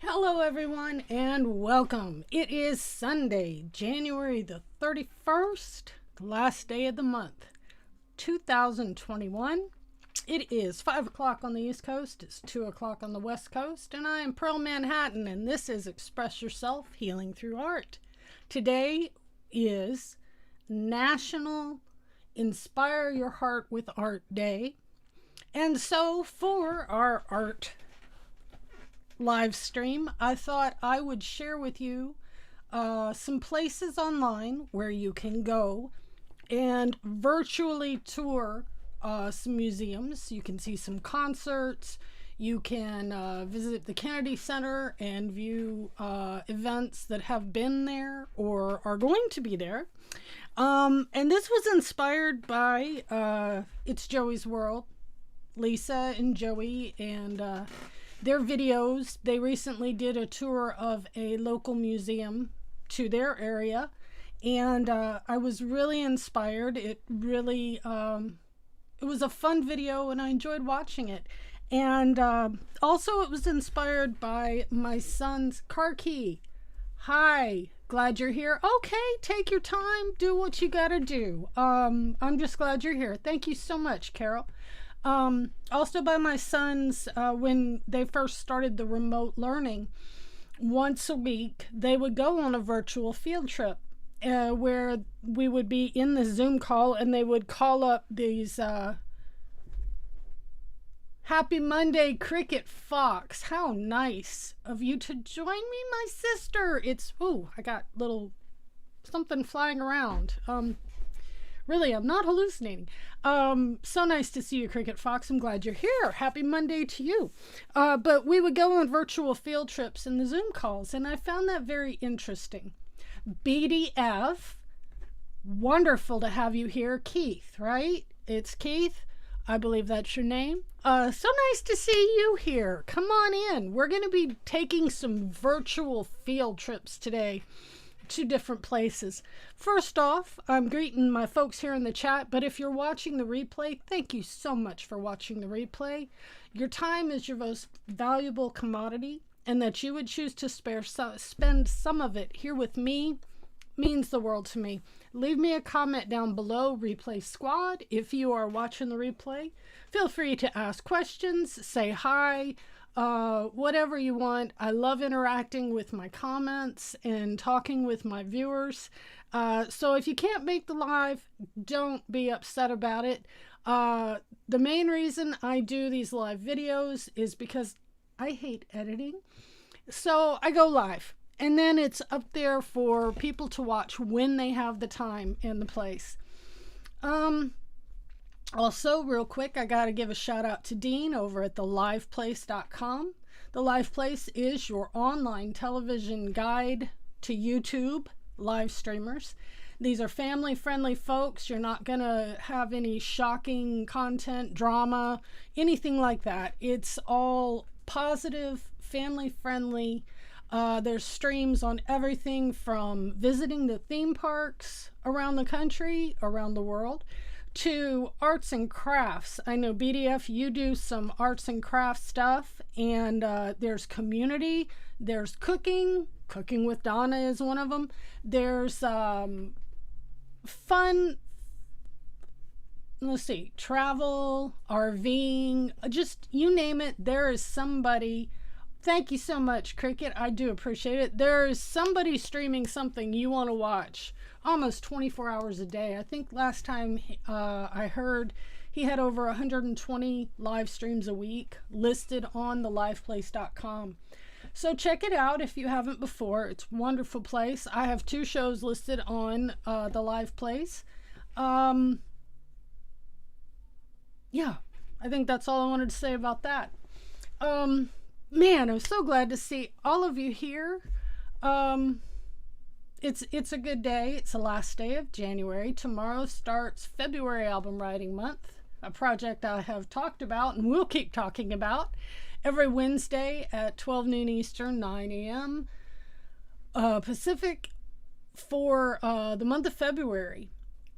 Hello everyone and welcome. It is Sunday, January the 31st, the last day of the month, 2021. It is 5 o'clock on the East Coast, it's 2 o'clock on the West Coast, and I am Pearl Manhattan, and this is Express Yourself Healing Through Art. Today is National Inspire Your Heart with Art Day, and so for our art live stream, I thought I would share with you some places online where you can go and virtually tour some museums. You can see some concerts. You can visit the Kennedy Center and view events that have been there or are going to be there. And this was inspired by It's Joey's World, Lisa and Joey, and their videos. They recently did a tour of a local museum to their area, and I was really inspired. It really, it was a fun video, and I enjoyed watching it. And also it was inspired by my son's car key. Hi, glad you're here. Okay, take your time, do what you gotta do. I'm just glad you're here. Thank you so much, Carol. Also by my sons, when they first started the remote learning, once a week they would go on a virtual field trip where we would be in the Zoom call, and they would call up these Happy Monday, Cricket Fox. How nice of you to join me, my sister. It's, ooh, I got little something flying around. Really, I'm not hallucinating. So nice to see you, Cricket Fox. I'm glad you're here. Happy Monday to you. But we would go on virtual field trips in the Zoom calls, and I found that very interesting. BDF, wonderful to have you here. Keith, right? It's Keith. I believe that's your name. So nice to see you here. Come on in. We're going to be taking some virtual field trips today to different places. First off, I'm greeting my folks here in the chat, but if you're watching the replay, thank you so much for watching the replay. Your time is your most valuable commodity, and that you would choose to spend some of it here with me means the world to me. Leave me a comment down below, Replay Squad. If you are watching the replay, feel free to ask questions, say hi, whatever you want. I love interacting with my comments and talking with my viewers. So if you can't make the live, don't be upset about it. The main reason I do these live videos is because I hate editing. So I go live, and then it's up there for people to watch when they have the time and the place. Also, real quick, I got to give a shout out to Dean over at theliveplace.com. The Live Place is your online television guide to YouTube live streamers. These are family-friendly folks. You're not going to have any shocking content, drama, anything like that. It's all positive, family-friendly. There's streams on everything from visiting the theme parks around the country, around the world, to arts and crafts. I know BDF, you do some arts and crafts stuff, and there's community, there's cooking with Donna is one of them. There's fun, let's see, travel, RVing, just you name it, there is somebody. Thank you so much, Cricket. I do appreciate it. There is somebody streaming something you want to watch almost 24 hours a day. I think last time I heard he had over 120 live streams a week listed on theliveplace.com. So check it out if you haven't before. It's a wonderful place. I have 2 shows listed on the live place. Yeah, I think that's all I wanted to say about that. Man, I'm so glad to see all of you here. It's a good day. It's the last day of January. Tomorrow starts February album writing month, a project I have talked about and will keep talking about every Wednesday at 12 noon Eastern, 9 a.m. Pacific for the month of February.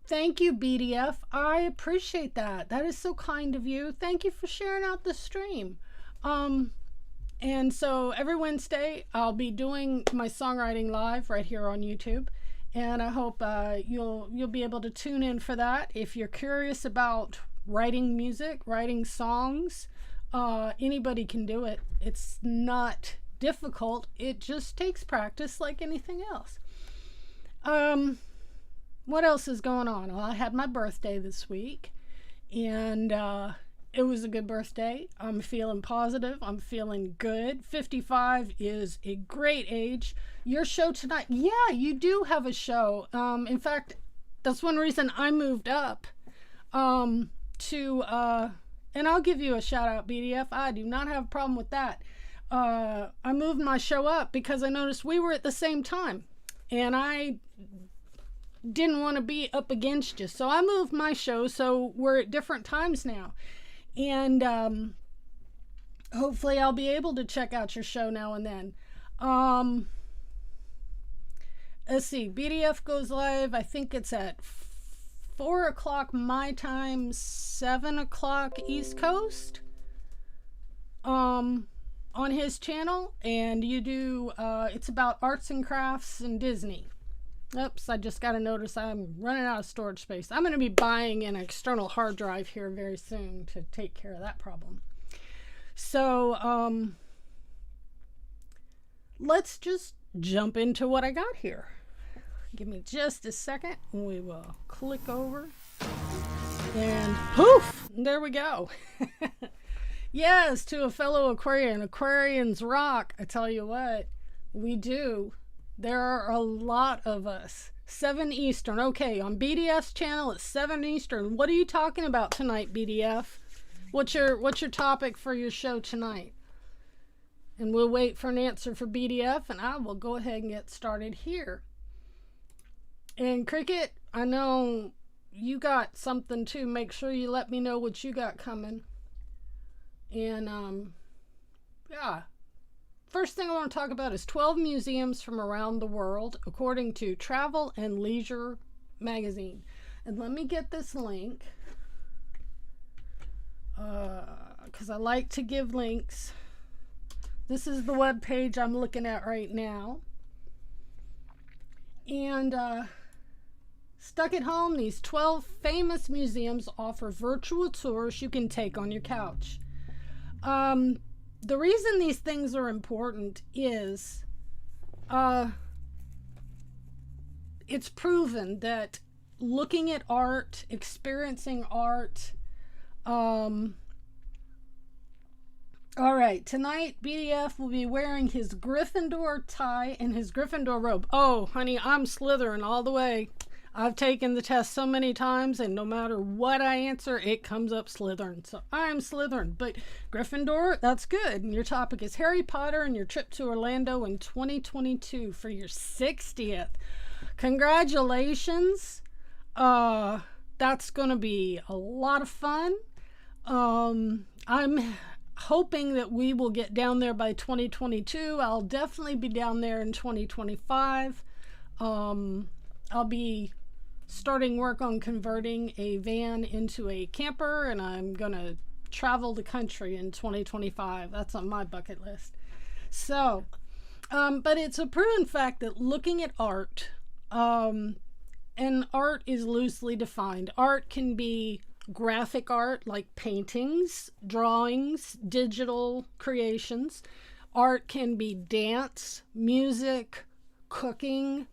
Thank you, BDF. I appreciate that. That is so kind of you. Thank you for sharing out the stream. And so every Wednesday I'll be doing my songwriting live right here on YouTube, and I hope you'll be able to tune in for that. If you're curious about writing music, writing songs, anybody can do it. It's not difficult. It just takes practice like anything else. What else is going on? Well, I had my birthday this week, and it was a good birthday. I'm feeling positive. I'm feeling good. 55 is a great age. Your show tonight, yeah, you do have a show. In fact, that's one reason I moved up and I'll give you a shout out, BDF. I do not have a problem with that. I moved my show up because I noticed we were at the same time, and I didn't want to be up against you. So I moved my show so we're at different times now. And hopefully I'll be able to check out your show now and then. Let's see. BDF goes live. I think it's at 4 o'clock my time, 7 o'clock East Coast. On his channel. And you do, it's about arts and crafts and Disney. Oops, I just got to notice I'm running out of storage space. I'm going to be buying an external hard drive here very soon to take care of that problem. So, let's just jump into what I got here. Give me just a second. We will click over. And poof! There we go. Yes, to a fellow Aquarian. Aquarians rock. I tell you what, we do. There are a lot of us. 7 Eastern. Okay, on BDF's channel it's 7 Eastern. What are you talking about tonight, BDF? What's your topic for your show tonight? And we'll wait for an answer for BDF, and I will go ahead and get started here. And Cricket, I know you got something too. Make sure you let me know what you got coming. And yeah. First thing I want to talk about is 12 museums from around the world, according to Travel and Leisure magazine. And let me get this link, because I like to give links. This is the web page I'm looking at right now. And stuck at home, these 12 famous museums offer virtual tours you can take on your couch. The reason these things are important is it's proven that looking at art, experiencing art. All right, tonight BDF will be wearing his Gryffindor tie and his Gryffindor robe. Oh, honey, I'm Slytherin all the way. I've taken the test so many times, and no matter what I answer, it comes up Slytherin. So I'm Slytherin. But Gryffindor, that's good. And your topic is Harry Potter and your trip to Orlando in 2022 for your 60th. Congratulations. That's going to be a lot of fun. I'm hoping that we will get down there by 2022. I'll definitely be down there in 2025. I'll be starting work on converting a van into a camper, and I'm gonna travel the country in 2025. That's on my bucket list. So, but it's a proven fact that looking at art, and art is loosely defined. Art can be graphic art like paintings, drawings, digital creations. Art can be dance, music, cooking.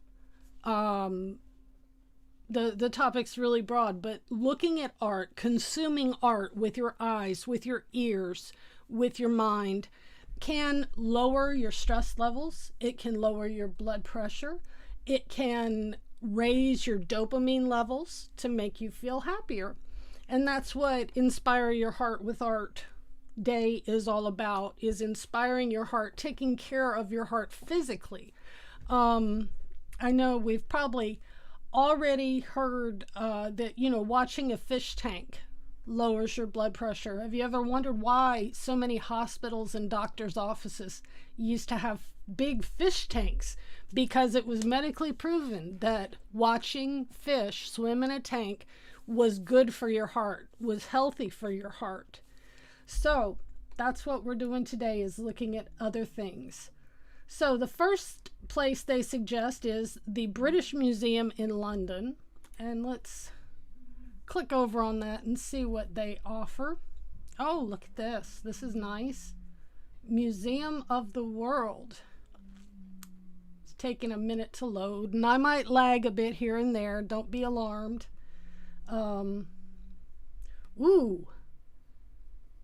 The topic's really broad, but looking at art, consuming art with your eyes, with your ears, with your mind, can lower your stress levels. It can lower your blood pressure. It can raise your dopamine levels to make you feel happier. And that's what Inspire Your Heart with Art Day is all about, is inspiring your heart, taking care of your heart physically. I know we've probably already heard that, watching a fish tank lowers your blood pressure. Have you ever wondered why so many hospitals and doctors' offices used to have big fish tanks? Because it was medically proven that watching fish swim in a tank was good for your heart, was healthy for your heart. So that's what we're doing today, is looking at other things. So the first place they suggest is the British Museum in London. And let's click over on that and see what they offer. Oh, look at this. This is nice. Museum of the World. It's taking a minute to load, and I might lag a bit here and there. Don't be alarmed. Ooh.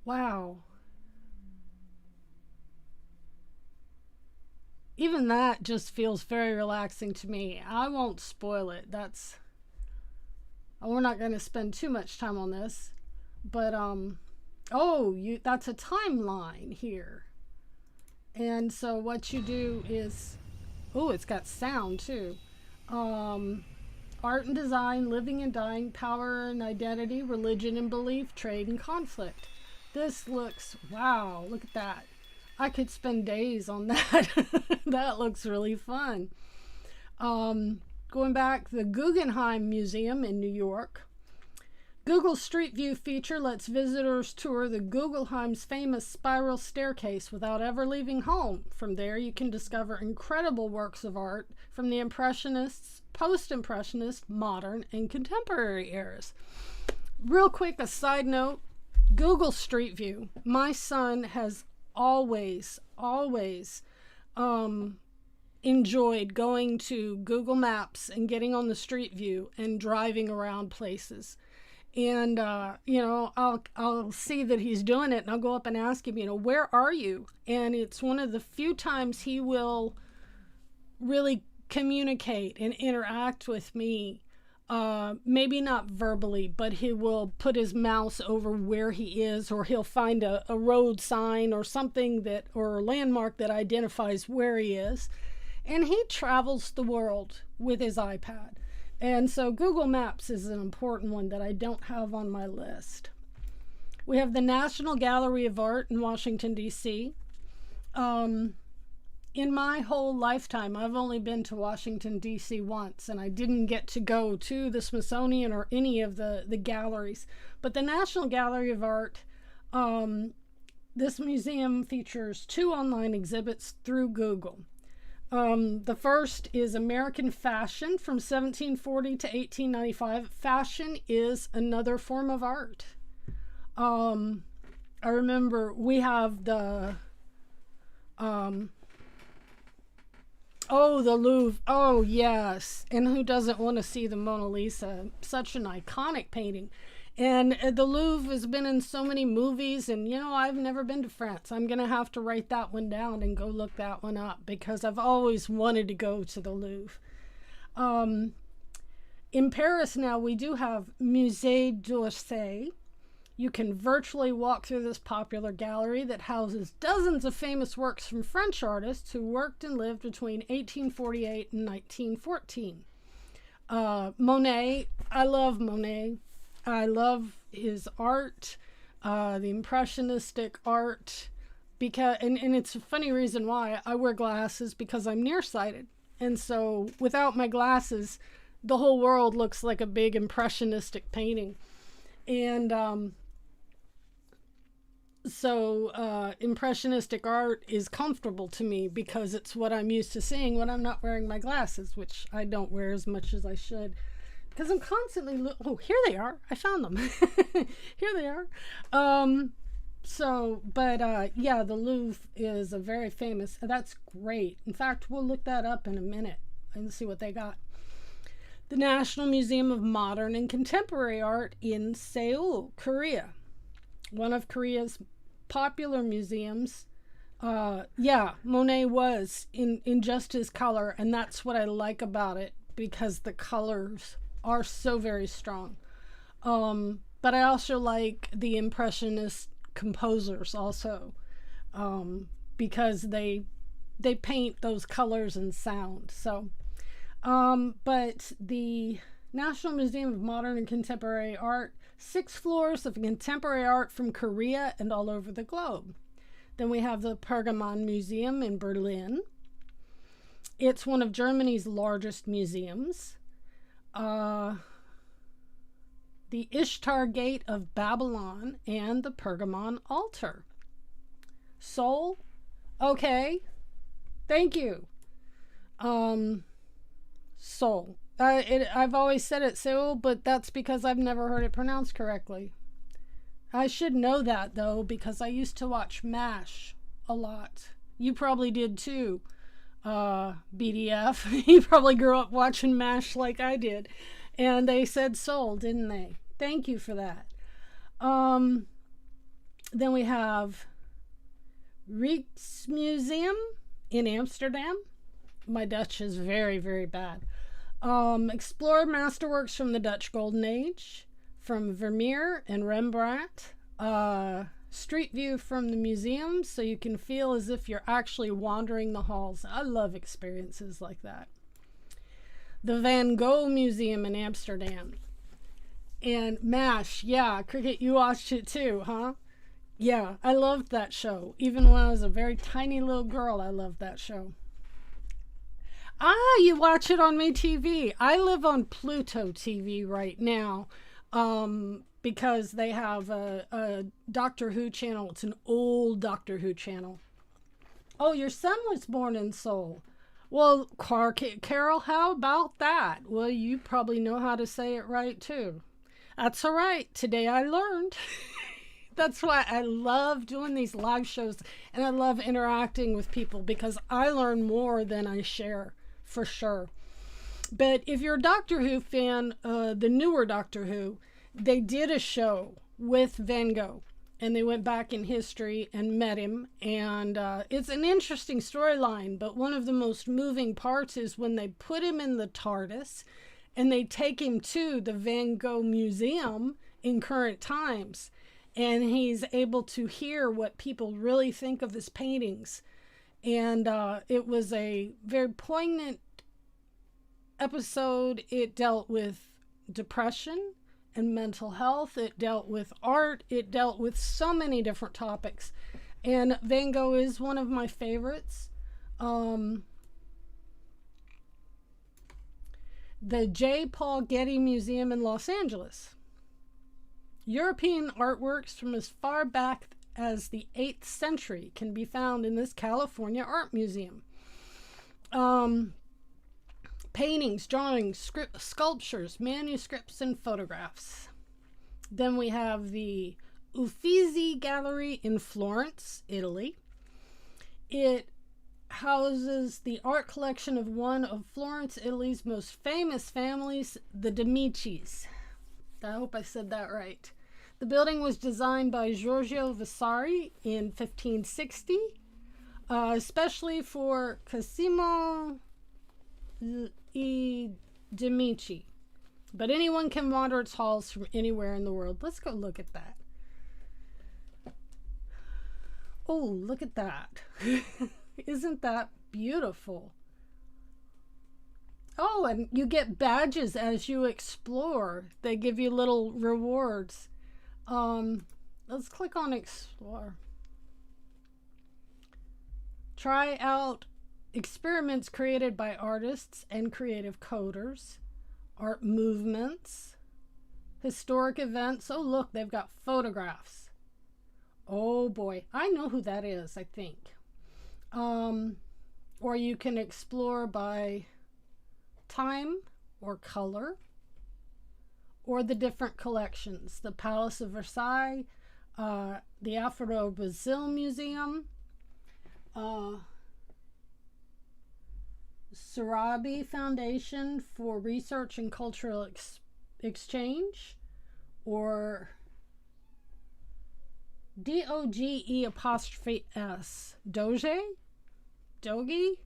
Wow. Even that just feels very relaxing to me. I won't spoil it. We're not going to spend too much time on this, but that's a timeline here. And so what you do is, it's got sound too. Art and design, living and dying, power and identity, religion and belief, trade and conflict. This looks, wow, look at that. I could spend days on that. That looks really fun. Going back, the Guggenheim Museum in New York. Google's Street View feature lets visitors tour the Guggenheim's famous spiral staircase without ever leaving home. From there, you can discover incredible works of art from the Impressionists, Post-Impressionist, modern, and contemporary eras. Real quick, a side note, Google Street View. My son has always enjoyed going to Google Maps and getting on the Street View and driving around places. And, I'll see that he's doing it, and I'll go up and ask him, where are you? And it's one of the few times he will really communicate and interact with me. Maybe not verbally, but he will put his mouse over where he is, or he'll find a road sign or something or a landmark that identifies where he is. And he travels the world with his iPad. And so Google Maps is an important one that I don't have on my list. We have the National Gallery of Art in Washington, D.C. In my whole lifetime, I've only been to Washington, D.C. once, and I didn't get to go to the Smithsonian or any of the galleries. But the National Gallery of Art, this museum features 2 online exhibits through Google. The first is American Fashion from 1740 to 1895. Fashion is another form of art. I remember we have the the Louvre. Oh, yes. And who doesn't want to see the Mona Lisa? Such an iconic painting. And the Louvre has been in so many movies, and I've never been to France. I'm going to have to write that one down and go look that one up, because I've always wanted to go to the Louvre. In Paris now, we do have Musée d'Orsay. You can virtually walk through this popular gallery that houses dozens of famous works from French artists who worked and lived between 1848 and 1914. Monet, I love Monet. I love his art, the impressionistic art, because and it's a funny reason why I wear glasses, because I'm nearsighted. And so without my glasses, the whole world looks like a big impressionistic painting. And so impressionistic art is comfortable to me because it's what I'm used to seeing when I'm not wearing my glasses, which I don't wear as much as I should. Because I'm constantly here they are. I found them. Here they are. The Louvre is a very famous, that's great. In fact, we'll look that up in a minute and see what they got. The National Museum of Modern and Contemporary Art in Seoul, Korea. One of Korea's popular museums. Yeah, Monet was in just his color, and that's what I like about it because the colors are so very strong. But I also like the impressionist composers also, because they paint those colors and sound. So, but the National Museum of Modern and Contemporary Art, 6 floors of contemporary art from Korea and all over the globe. Then we have the Pergamon Museum in Berlin. It's one of Germany's largest museums. The Ishtar Gate of Babylon and the Pergamon Altar. Seoul? Okay. Thank you. Seoul. I've always said it Seoul, but that's because I've never heard it pronounced correctly. I should know that, though, because I used to watch MASH a lot. You probably did, too, BDF. You probably grew up watching MASH like I did. And they said Seoul, didn't they? Thank you for that. Then we have Rijksmuseum in Amsterdam. My Dutch is very, very bad. Explore masterworks from the Dutch Golden Age, from Vermeer and Rembrandt. Street view from the museum, so you can feel as if you're actually wandering the halls. I love experiences like that. The Van Gogh Museum in Amsterdam. And MASH, yeah, Cricket, you watched it too, huh? Yeah, I loved that show. Even when I was a very tiny little girl, I loved that show. Ah, you watch it on MeTV. I live on Pluto TV right now, because they have a Doctor Who channel. It's an old Doctor Who channel. Oh, your son was born in Seoul. Well, Carol, how about that? Well, you probably know how to say it right, too. That's all right. Today I learned. That's why I love doing these live shows, and I love interacting with people because I learn more than I share, for sure. But if you're a Doctor Who fan, the newer Doctor Who, they did a show with Van Gogh, and they went back in history and met him. And it's an interesting storyline, but one of the most moving parts is when they put him in the TARDIS and they take him to the Van Gogh Museum in current times. And he's able to hear what people really think of his paintings. And it was a very poignant episode. It dealt with depression and mental health. It dealt with art. It dealt with so many different topics. And Van Gogh is one of my favorites. The J. Paul Getty Museum in Los Angeles. European artworks from as far back as the 8th century can be found in this California art museum. Paintings, drawings, sculptures, manuscripts, and photographs. Then we have the Uffizi Gallery in Florence, Italy. It houses the art collection of one of Florence, Italy's most famous families, the de Medicis. I hope I said that right. The building was designed by Giorgio Vasari in 1560, especially for Cosimo I de' Medici. But anyone can wander its halls from anywhere in the world. Let's go look at that. Oh, look at that. Isn't that beautiful? Oh, and you get badges as you explore. They give you little rewards. Let's click on Explore. Try out experiments created by artists and creative coders, art movements, historic events. Oh, look, they've got photographs. Oh boy, I know who that is, I think. Or you can explore by time or color, or the different collections. The Palace of Versailles, the Afro-Brazil Museum, Sarabi Foundation for Research and Cultural Exchange, or Doge''S. Doge? Doge?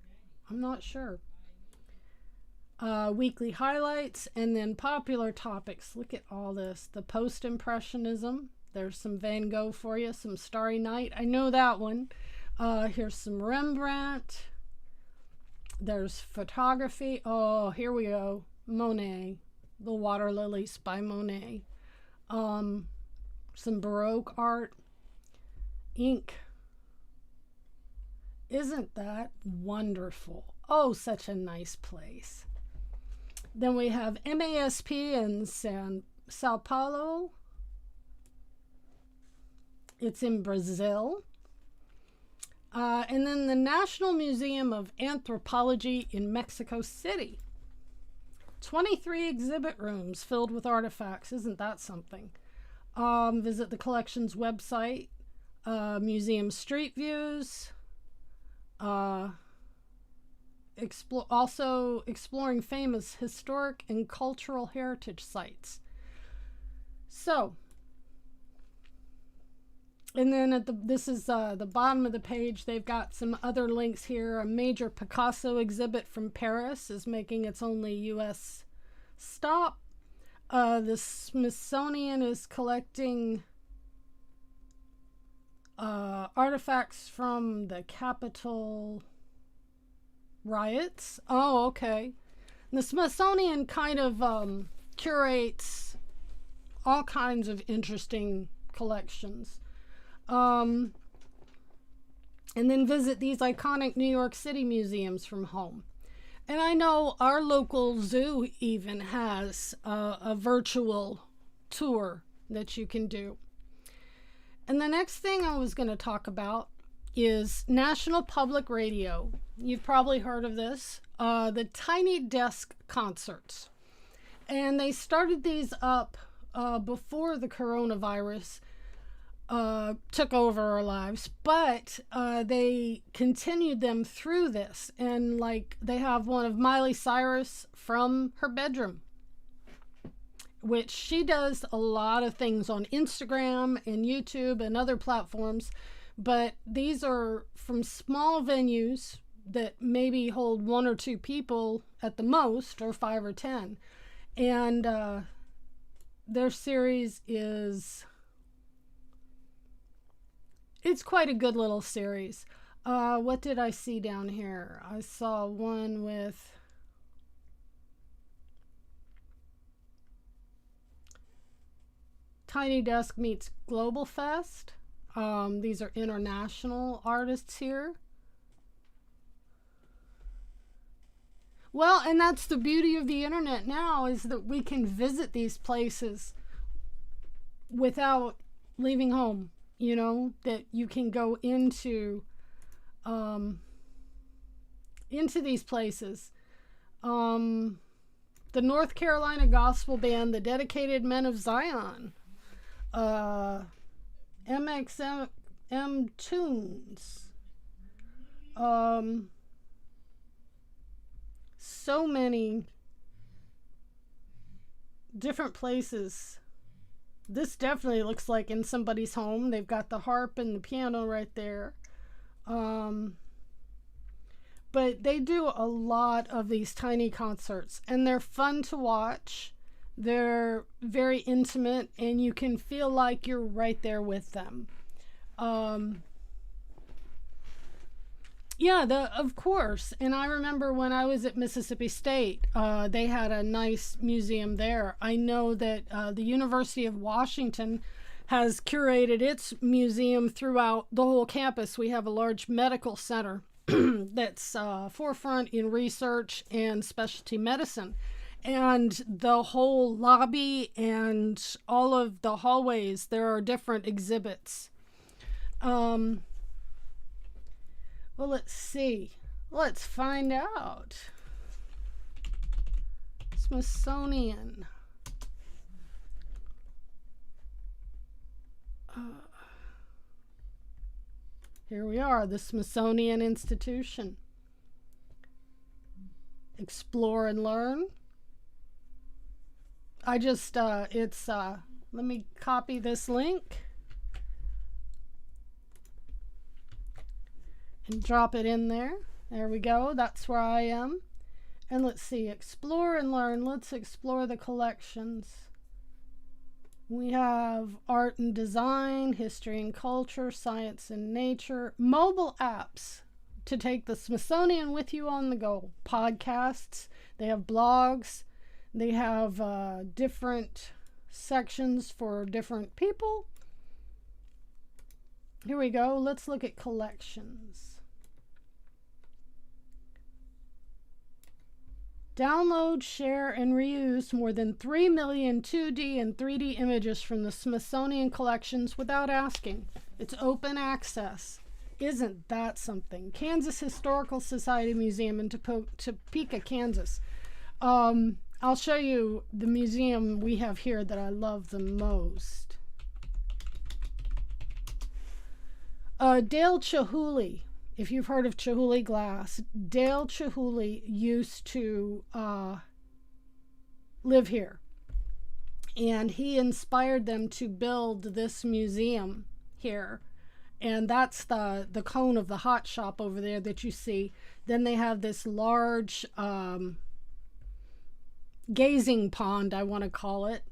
I'm not sure. Weekly highlights, and then popular topics. Look at all this. The post-impressionism. There's some Van Gogh for you. Some Starry Night. I know that one. Here's some Rembrandt. There's photography. Oh, here we go. Monet. The Water Lilies by Monet. Some Baroque art. Ink. Isn't that wonderful? Oh, such a nice place. Then we have MASP in Sao Paulo. It's in Brazil. And then the National Museum of Anthropology in Mexico City. 23 exhibit rooms filled with artifacts. Isn't that something? Visit the collection's website. Museum street views. Also exploring famous historic and cultural heritage sites. So, and then this is the bottom of the page. They've got some other links here. A major Picasso exhibit from Paris is making its only U.S. stop. The Smithsonian is collecting artifacts from the Capitol riots. Oh, okay. And the Smithsonian kind of curates all kinds of interesting collections. And then visit these iconic New York City museums from home. And I know our local zoo even has a virtual tour that you can do. And the next thing I was going to talk about is National Public Radio. You've probably heard of this. The Tiny Desk concerts. And they started these up before the coronavirus took over our lives, but they continued them through this. And like they have one of Miley Cyrus from her bedroom, which she does a lot of things on Instagram and YouTube and other platforms, but these are from small venues that maybe hold 1 or 2 people at the most, or 5 or 10. And their series it's quite a good little series. What did I see down here? I saw one with Tiny Desk meets Global Fest. These are international artists here. Well, and that's the beauty of the internet now, is that we can visit these places without leaving home. You know, that you can go into these places. The North Carolina Gospel Band, the Dedicated Men of Zion, MXM Tunes, so many different places. This definitely looks like in somebody's home. They've got the harp and the piano right there. But they do a lot of these tiny concerts, and they're fun to watch. They're very intimate, and you can feel like you're right there with them. Yeah, of course. And I remember when I was at Mississippi State, they had a nice museum there. I know that the University of Washington has curated its museum throughout the whole campus. We have a large medical center that's forefront in research and specialty medicine. And the whole lobby and all of the hallways, there are different exhibits. Well, let's see. Let's find out. Smithsonian. Here we are, the Smithsonian Institution. Explore and learn. Let me copy this link. and drop it in there. There we go. That's where I am. And let's see, explore and learn. Let's explore the collections. We have art and design, history and culture, science and nature, mobile apps to take the Smithsonian with you on the go, podcasts, they have blogs, they have different sections for different people. Here we go. Let's look at collections. Download, share, and reuse more than 3 million 2D and 3D images from the Smithsonian collections without asking. It's open access. Isn't that something? Kansas Historical Society Museum in Topeka, Kansas. I'll show you the museum we have here that I love the most. Dale Chihuly. If you've heard of Chihuly glass, Dale Chihuly used to live here. And he inspired them to build this museum here. And that's the cone of the hot shop over there that you see. Then they have this large gazing pond, I want to call it.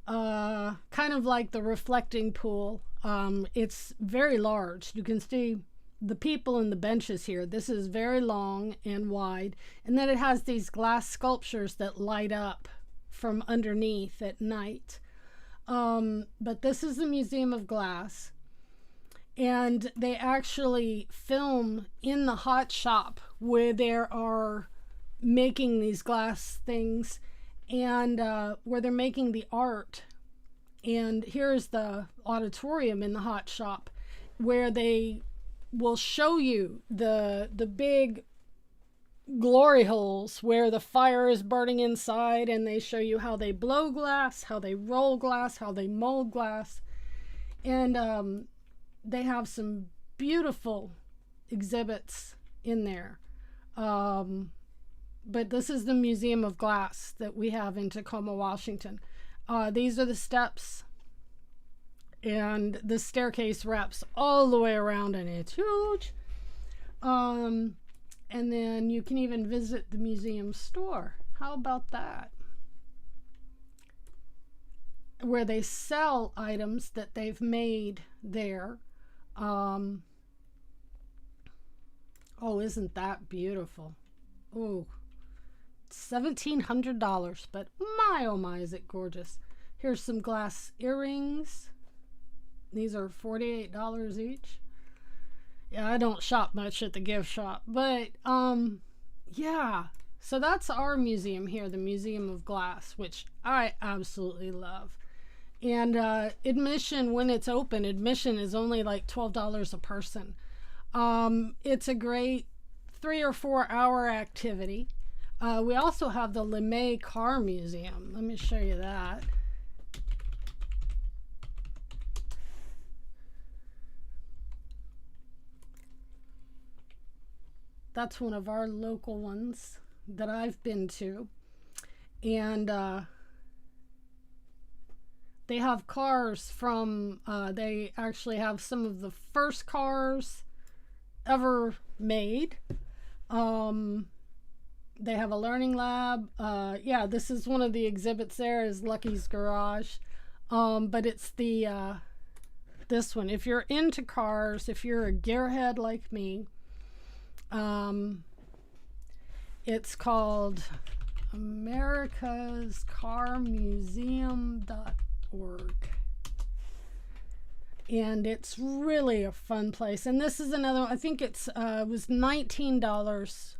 Kind of like the reflecting pool. It's very large. You can see the people and the benches here. This is very long and wide. And then it has these glass sculptures that light up from underneath at night. But this is the Museum of Glass. And they actually film in the hot shop where they are making these glass things and where they're making the art. And here's the auditorium in the hot shop where they will show you the big glory holes where the fire is burning inside, and they show you how they blow glass, how they roll glass, how they mold glass. And they have some beautiful exhibits in there. But this is the Museum of Glass that we have in Tacoma, Washington. These are the steps, and the staircase wraps all the way around, and it's huge. And then you can even visit the museum store. How about that? Where they sell items that they've made there. Oh, isn't that beautiful? Oh, $1,700, but my oh my, is it gorgeous. Here's some glass earrings. These are $48 each. Yeah, I don't shop much at the gift shop, but yeah. So that's our museum here, the Museum of Glass, which I absolutely love. And admission, when it's open, admission is only like $12 a person. It's a great 3 or 4 hour activity. We also have the LeMay Car Museum. Let me show you that. That's one of our local ones that I've been to. And they have cars from, they actually have some of the first cars ever made. They have a learning lab. Yeah, this is one of the exhibits there is Lucky's Garage. But it's the, this one. If you're into cars, if you're a gearhead like me, it's called americascarmuseum.org. And it's really a fun place. And this is another, I think it's was $19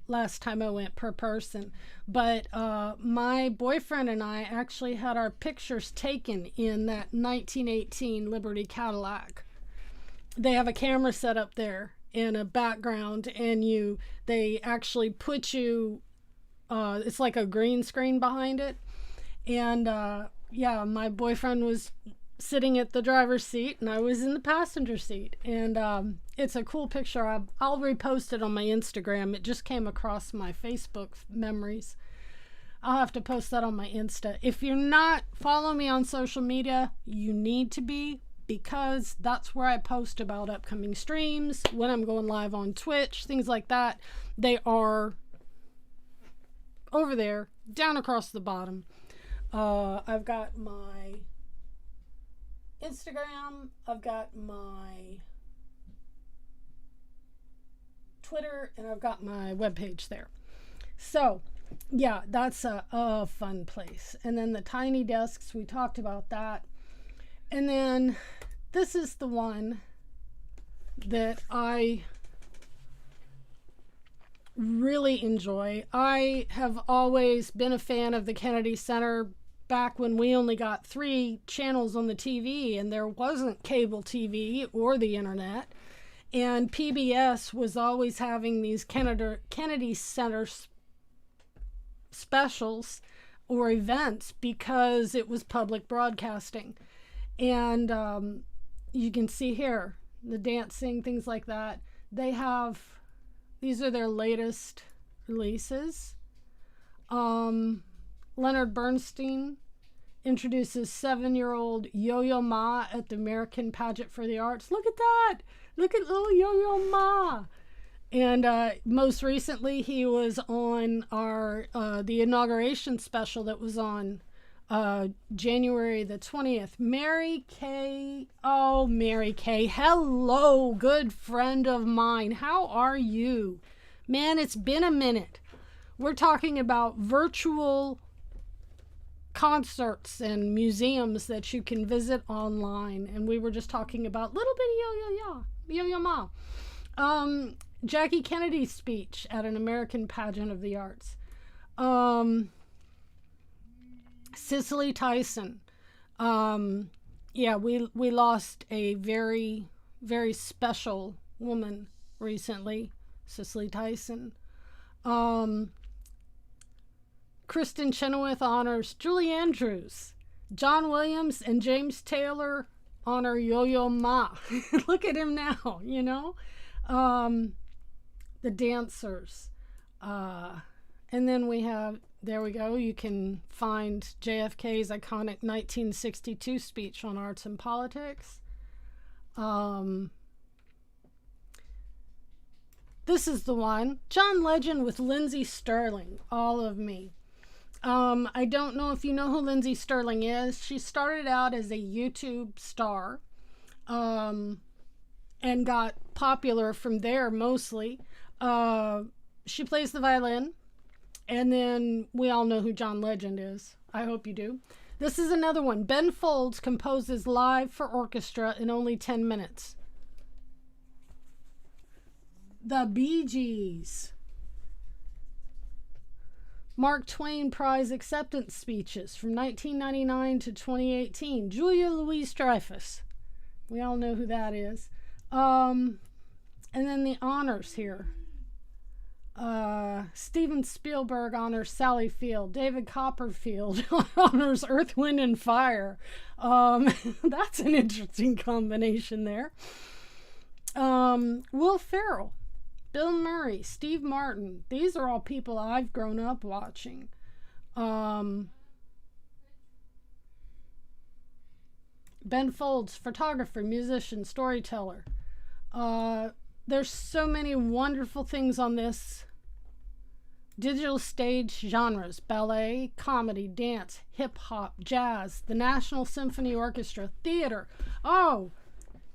last time I went per person. But my boyfriend and I actually had our pictures taken in that 1918 Liberty Cadillac. They have a camera set up there in a background, and they actually put you, it's like a green screen behind it. And yeah, my boyfriend was sitting at the driver's seat and I was in the passenger seat, and it's a cool picture. I'll repost it on my Instagram. It just came across my Facebook memories. I'll have to post that on my Insta. If you're not following me on social media, you need to be. because that's where I post about upcoming streams, when I'm going live on Twitch, things like that. They are over there, down across the bottom. I've got my Instagram, I've got my Twitter, and I've got my webpage there. So yeah, that's a fun place. And then the tiny desks, we talked about that. And then this is the one that I really enjoy. I have always been a fan of the Kennedy Center back when we only got 3 channels on the TV and there wasn't cable TV or the internet. And PBS was always having these Kennedy Center specials or events because it was public broadcasting. And you can see here the dancing, things like that. These are their latest releases. Leonard Bernstein introduces 7-year-old Yo-Yo Ma at the American Pageant for the Arts. Look at that! Look at little Yo-Yo Ma! And most recently, he was on the inauguration special that was on January the 20th. Mary Kay. Oh, Mary Kay. Hello, good friend of mine. How are you? Man, it's been a minute. We're talking about virtual concerts and museums that you can visit online. And we were just talking about little bitty Yo-Yo Ma. Jackie Kennedy's speech at an American Pageant of the Arts. Cicely Tyson. Yeah, we lost a very, very special woman recently, Cicely Tyson. Kristen Chenoweth honors Julie Andrews. John Williams and James Taylor honor Yo-Yo Ma. Look at him now, you know? The dancers. And then we have, there we go, you can find JFK's iconic 1962 speech on arts and politics. This is the one. John Legend with Lindsey Sterling, All of Me. I don't know if you know who Lindsey Sterling is. She started out as a YouTube star and got popular from there mostly. She plays the violin, and then we all know who John Legend is. I hope you do. This is another one. Ben Folds composes live for orchestra in only 10 minutes. The Bee Gees. Mark Twain Prize acceptance speeches from 1999 to 2018. Julia Louis-Dreyfus. We all know who that is. And then the honors here. Steven Spielberg honors Sally Field. David Copperfield honors Earth, Wind, and Fire. That's an interesting combination there. Will Ferrell, Bill Murray, Steve Martin. These are all people I've grown up watching. Ben Folds, photographer, musician, storyteller. There's so many wonderful things on this. Digital stage genres: ballet, comedy, dance, hip-hop, jazz, the National Symphony Orchestra, theater. Oh,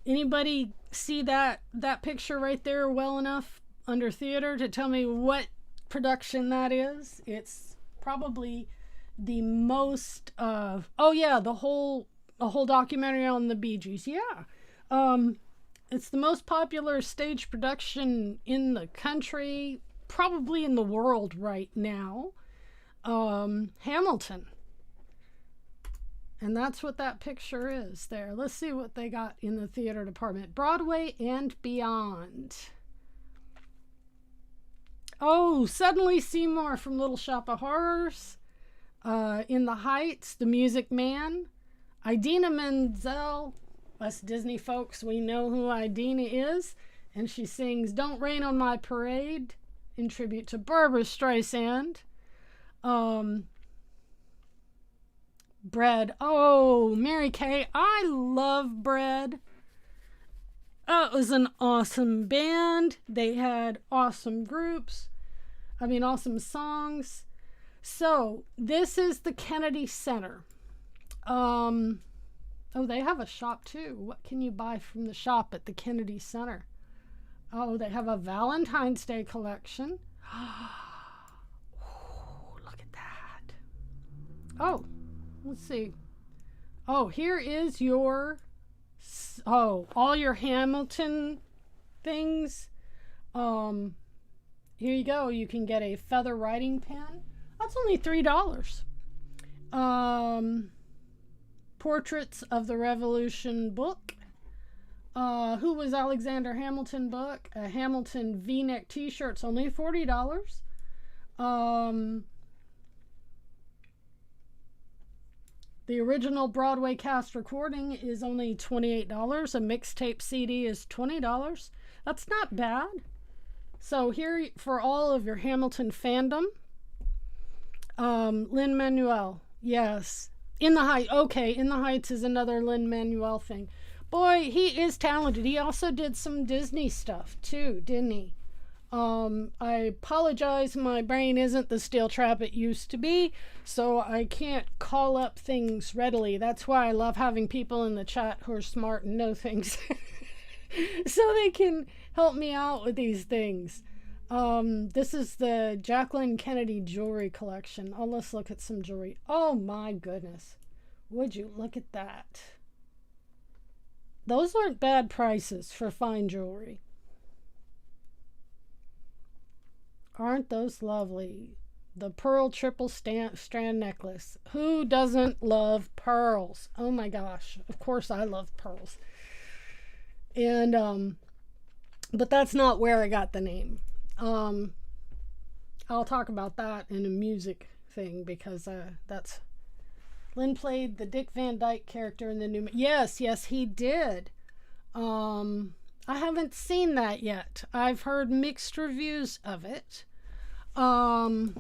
anybody see that picture right there well enough under theater to tell me what production that is? It's probably the most a whole documentary on the Bee Gees. Yeah. It's the most popular stage production in the country, probably in the world right now. Hamilton. And that's what that picture is there. Let's see what they got in the theater department. Broadway and beyond. Oh, Suddenly Seymour from Little Shop of Horrors. In the Heights, The Music Man. Idina Menzel. Us Disney folks, we know who Idina is. And she sings Don't Rain on My Parade in tribute to Barbra Streisand. Bread. Oh, Mary Kay, I love Bread. It was an awesome band. They had awesome groups. Awesome songs. So, this is the Kennedy Center. Oh, they have a shop too. What can you buy from the shop at the Kennedy Center? Oh, they have a Valentine's Day collection. Oh, look at that. Oh, let's see. Oh, here is your, all your Hamilton things. Here you go. You can get a feather writing pen. That's only $3. Portraits of the Revolution book. Who was Alexander Hamilton book? A Hamilton V-neck t-shirt's only $40. The original Broadway cast recording is only $28. A mixtape CD is $20. That's not bad. So here, for all of your Hamilton fandom, Lin-Manuel, yes. In the Heights, okay, In the Heights is another Lin-Manuel thing. Boy, he is talented. He also did some Disney stuff too, didn't he? I apologize, my brain isn't the steel trap it used to be, so I can't call up things readily. That's why I love having people in the chat who are smart and know things. So they can help me out with these things. This is the Jacqueline Kennedy jewelry collection. Oh, let's look at some jewelry. Oh my goodness. Would you look at that? Those aren't bad prices for fine jewelry. Aren't those lovely? The pearl triple strand necklace. Who doesn't love pearls? Oh my gosh. Of course I love pearls. And, but that's not where I got the name. I'll talk about that in a music thing because that's Lynn played the Dick Van Dyke character in the new. Yes, he did. I haven't seen that yet. I've heard mixed reviews of it. It's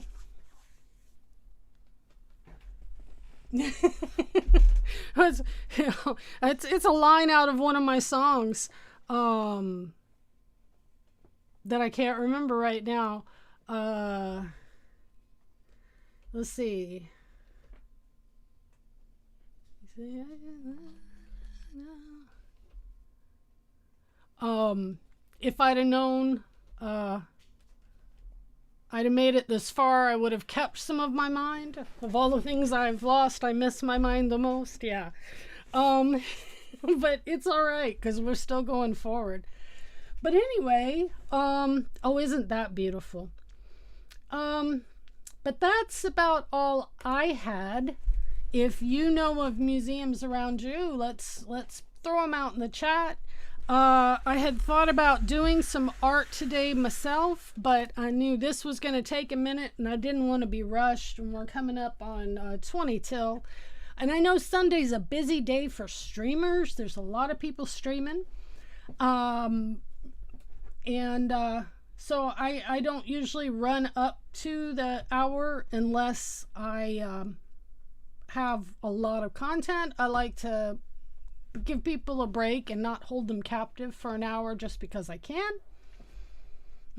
a line out of one of my songs that I can't remember right now. Let's see. If I'd have known I'd have made it this far, I would have kept some of my mind. Of all the things I've lost, I miss my mind the most. Yeah. But it's all right because we're still going forward. But anyway, oh, isn't that beautiful? But that's about all I had. If you know of museums around you, let's throw them out in the chat. I had thought about doing some art today myself, but I knew this was going to take a minute and I didn't want to be rushed, and we're coming up on 20 till. And I know Sunday's a busy day for streamers. There's a lot of people streaming. So I don't usually run up to the hour unless I have a lot of content. I like to give people a break and not hold them captive for an hour just because I can.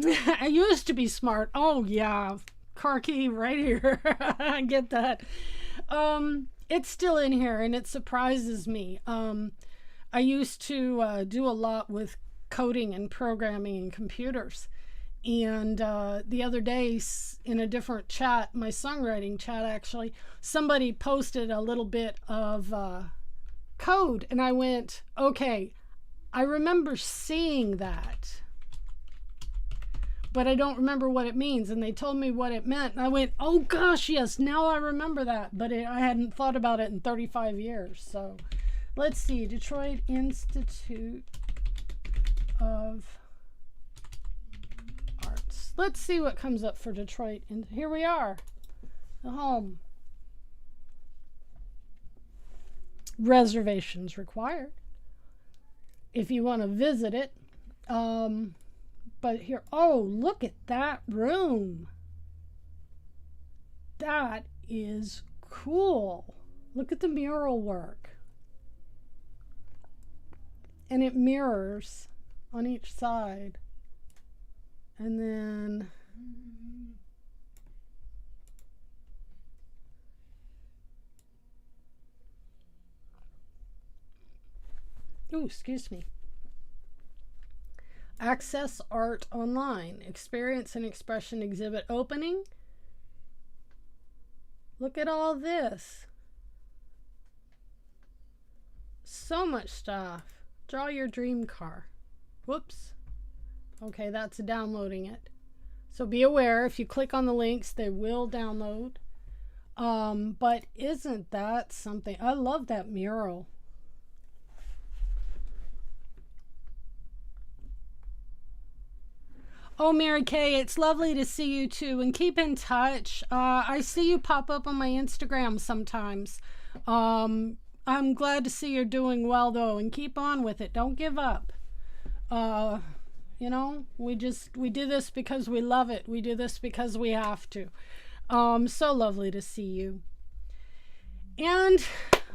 I used to be smart. Oh yeah, car key right here. I get that. It's still in here and it surprises me. I used to do a lot with coding and programming and computers. And the other day in a different chat, my songwriting chat actually, somebody posted a little bit of code and I went, okay, I remember seeing that, but I don't remember what it means. And they told me what it meant and I went, oh gosh, yes, now I remember that, but I hadn't thought about it in 35 years. So let's see, Detroit Institute of Arts. Let's see what comes up for Detroit. And here we are, the home. Reservations required if you want to visit it. But here, oh, look at that room. That is cool. Look at the mural work. And it mirrors on each side. And then oh, excuse me. Access art online. Experience and expression exhibit opening. Look at all this. So much stuff. Draw your dream car. Whoops. Okay, that's downloading it. So be aware, if you click on the links, they will download. But isn't that something? I love that mural. Oh, Mary Kay, it's lovely to see you too, and keep in touch. I see you pop up on my Instagram sometimes. I'm glad to see you're doing well though, and keep on with it. Don't give up. You know, we do this because we love it. We do this because we have to. So lovely to see you. And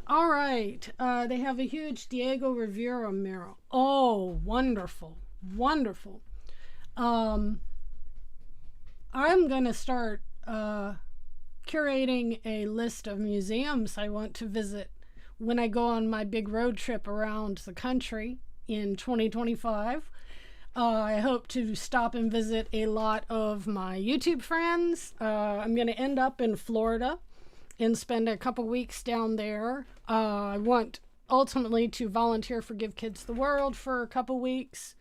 all right, they have a huge Diego Rivera mural. Oh, wonderful, wonderful. I'm going to start curating a list of museums I want to visit when I go on my big road trip around the country in 2025. I hope to stop and visit a lot of my YouTube friends. I'm going to end up in Florida and spend a couple weeks down there. I want ultimately to volunteer for Give Kids the World for a couple weeks.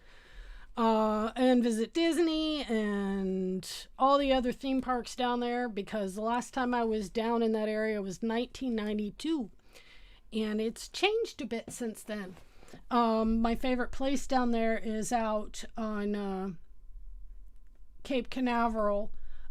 And visit Disney and all the other theme parks down there, because the last time I was down in that area was 1992, and it's changed a bit since then. My favorite place down there is out on Cape Canaveral.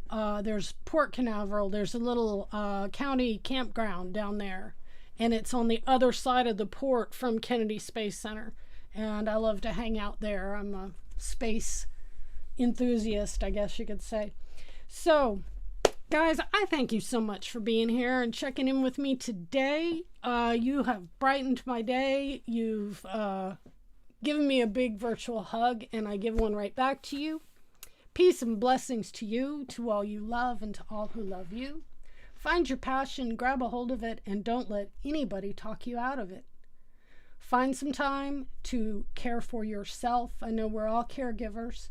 There's Port Canaveral. There's a little county campground down there, and it's on the other side of the port from Kennedy Space Center, and I love to hang out there. I'm a space enthusiast, I guess you could say. So guys, I thank you so much for being here and checking in with me today. You have brightened my day. You've given me a big virtual hug, and I give one right back to you. Peace and blessings to you, to all you love, and to all who love you. Find your passion, grab a hold of it, and don't let anybody talk you out of it. Find some time to care for yourself. I know we're all caregivers.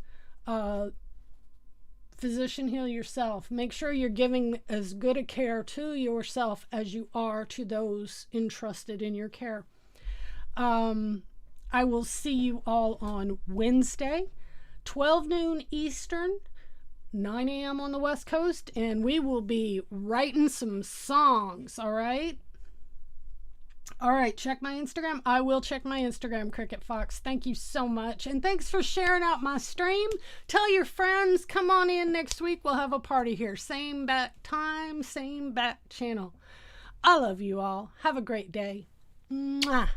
Physician, heal yourself. Make sure you're giving as good a care to yourself as you are to those entrusted in your care. I will see you all on Wednesday, 12 noon Eastern, 9 a.m. on the West Coast, and we will be writing some songs, all right? All right, check my Instagram. I will check my Instagram, Cricket Fox. Thank you so much. And thanks for sharing out my stream. Tell your friends, come on in next week. We'll have a party here. Same bat time, same bat channel. I love you all. Have a great day. Mwah.